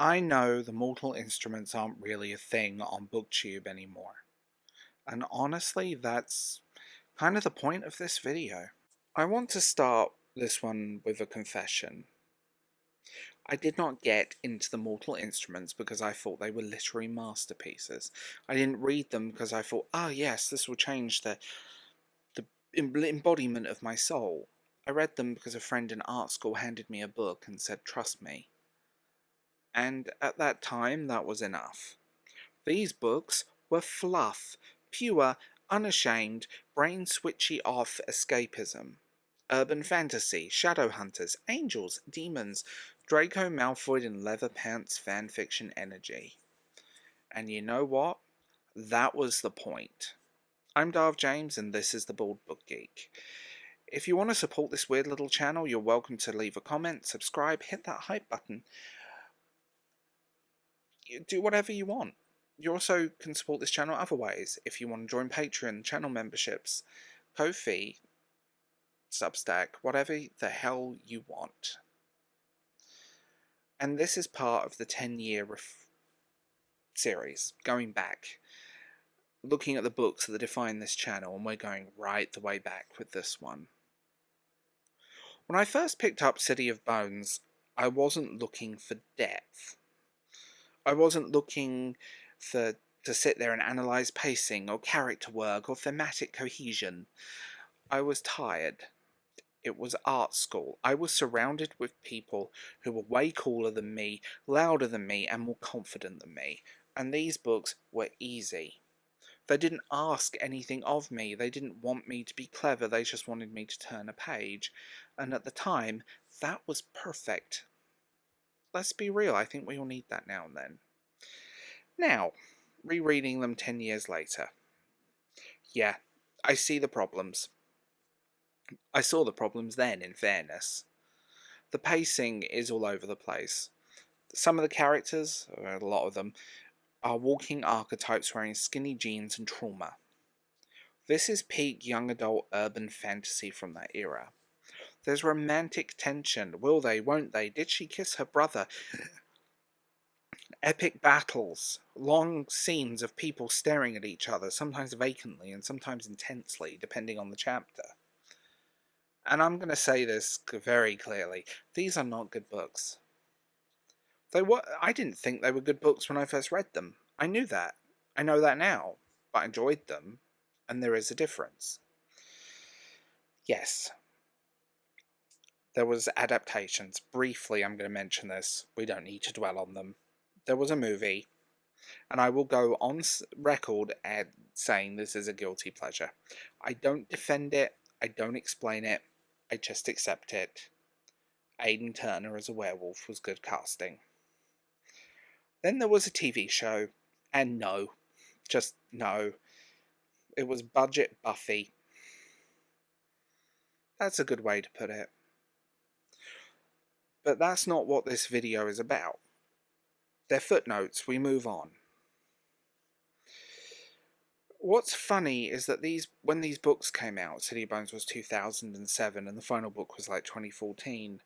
I know the mortal instruments aren't really a thing on BookTube anymore, and honestly, that's kind of the point of this video. I want to start this one with a confession. I did not get into the mortal instruments because I thought they were literary masterpieces. I didn't read them because I thought, oh yes, this will change the embodiment of my soul. I read them because a friend in art school handed me a book and said, trust me. And at that time, that was enough. These books were fluff, pure, unashamed, brain-switchy off escapism. Urban fantasy, shadow hunters, angels, demons, Draco Malfoy in leather pants fanfiction energy. And you know what? That was the point. I'm Darv James and this is the Bald Book Geek. If you want to support this weird little channel, you're welcome to leave a comment, subscribe, hit that hype button. Do whatever you want. You also can support this channel other ways. If you want to join Patreon, channel memberships, Ko-fi, Substack, whatever the hell you want. And this is part of the 10-year series, going back, looking at the books that define this channel, and we're going right the way back with this one. When I first picked up City of Bones, I wasn't looking for depth. I wasn't looking to sit there and analyse pacing or character work or thematic cohesion. I was tired. It was art school. I was surrounded with people who were way cooler than me, louder than me, and more confident than me. And these books were easy. They didn't ask anything of me. They didn't want me to be clever. They just wanted me to turn a page. And at the time, that was perfect. Let's be real, I think we all need that now and then. Now, rereading them 10 years later. Yeah, I see the problems. I saw the problems then, in fairness. The pacing is all over the place. Some of the characters, or a lot of them, are walking archetypes wearing skinny jeans and trauma. This is peak young adult urban fantasy from that era. There's romantic tension. Will they, won't they? Did she kiss her brother? Epic battles, long scenes of people staring at each other, sometimes vacantly and sometimes intensely, depending on the chapter. And I'm going to say this very clearly, these are not good books. I didn't think they were good books when I first read them. I knew that. I know that now, but I enjoyed them, and there is a difference. Yes. There was adaptations. Briefly, I'm going to mention this. We don't need to dwell on them. There was a movie, and I will go on record as saying this is a guilty pleasure. I don't defend it, I don't explain it, I just accept it. Aidan Turner as a werewolf was good casting. Then there was a TV show, and no, just no. It was budget Buffy. That's a good way to put it. But that's not what this video is about. They're footnotes, we move on. What's funny is that when these books came out, City of Bones was 2007 and the final book was like 2014,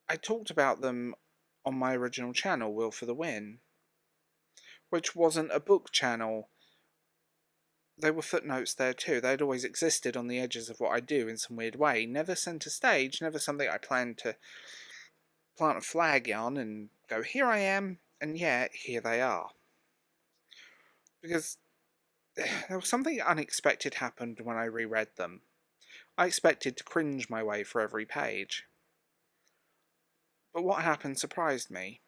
I talked about them on my original channel, Will for the Win, which wasn't a book channel. They were footnotes there too. They'd always existed on the edges of what I do in some weird way. Never centre stage, never something I planned to plant a flag on and go, here I am, and yet here they are. Because there was something unexpected happened when I reread them. I expected to cringe my way for every page. But what happened surprised me.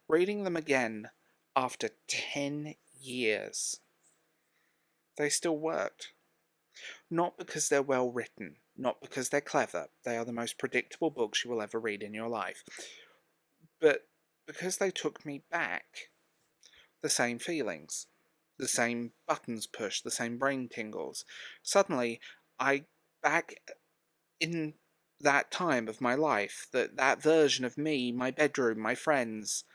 Reading them again after 10 years, they still worked. Not because they're well written, not because they're clever, they are the most predictable books you will ever read in your life, but because they took me back. The same feelings, the same buttons pushed, the same brain tingles. Suddenly, back in that time of my life, that version of me, my bedroom, my friends.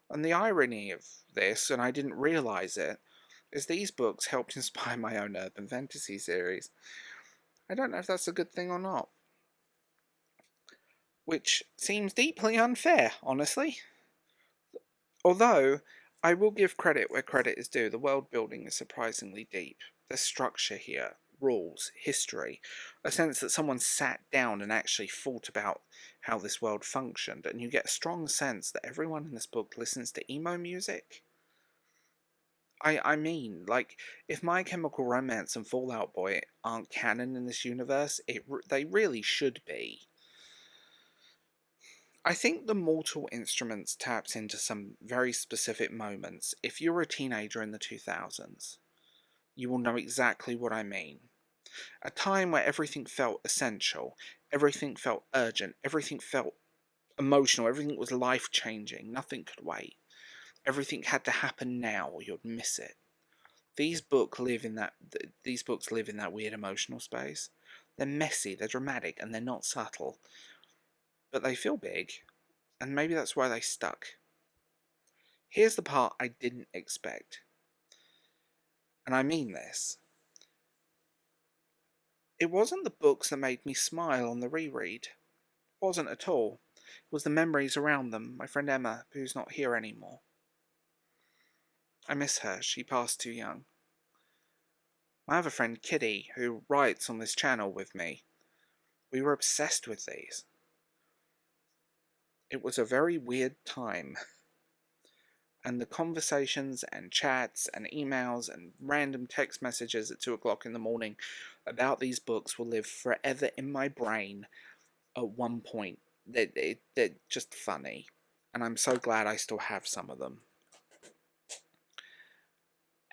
And the irony of this, and I didn't realise it, is these books helped inspire my own urban fantasy series. I don't know if that's a good thing or not. which seems deeply unfair, honestly. Although, I will give credit where credit is due, the world building is surprisingly deep. There's structure here, rules, history, a sense that someone sat down and actually thought about how this world functioned, and you get a strong sense that everyone in this book listens to emo music. I mean, like, if My Chemical Romance and Fall Out Boy aren't canon in this universe, they really should be. I think the Mortal Instruments taps into some very specific moments. If you were a teenager in the 2000s, you will know exactly what I mean. A time where everything felt essential, everything felt urgent, everything felt emotional, everything was life-changing, nothing could wait. Everything had to happen now or you'd miss it. These books live in that weird emotional space. They're messy, they're dramatic, and they're not subtle. But they feel big, and maybe that's why they stuck. Here's the part I didn't expect. And I mean this. It wasn't the books that made me smile on the reread. It wasn't at all. It was the memories around them, my friend Emma, who's not here anymore. I miss her, she passed too young. My other friend Kitty, who writes on this channel with me, we were obsessed with these. It was a very weird time. And the conversations and chats and emails and random text messages at 2 o'clock in the morning about these books will live forever in my brain at one point. They're just funny. And I'm so glad I still have some of them.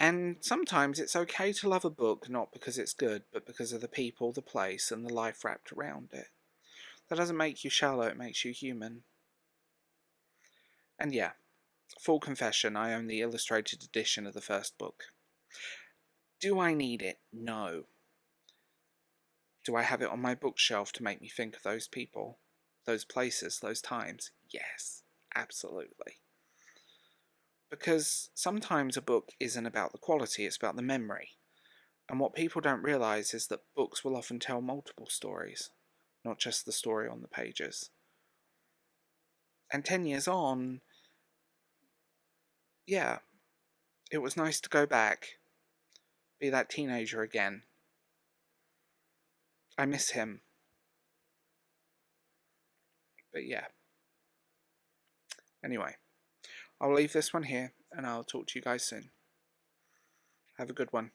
And sometimes it's okay to love a book not because it's good, but because of the people, the place, and the life wrapped around it. That doesn't make you shallow, it makes you human. And yeah, full confession, I own the illustrated edition of the first book. Do I need it? No. Do I have it on my bookshelf to make me think of those people, those places, those times? Yes, absolutely. Because sometimes a book isn't about the quality, it's about the memory. And what people don't realise is that books will often tell multiple stories, not just the story on the pages. And 10 years on, yeah, it was nice to go back, be that teenager again. I miss him. But yeah. Anyway, I'll leave this one here, and I'll talk to you guys soon. Have a good one.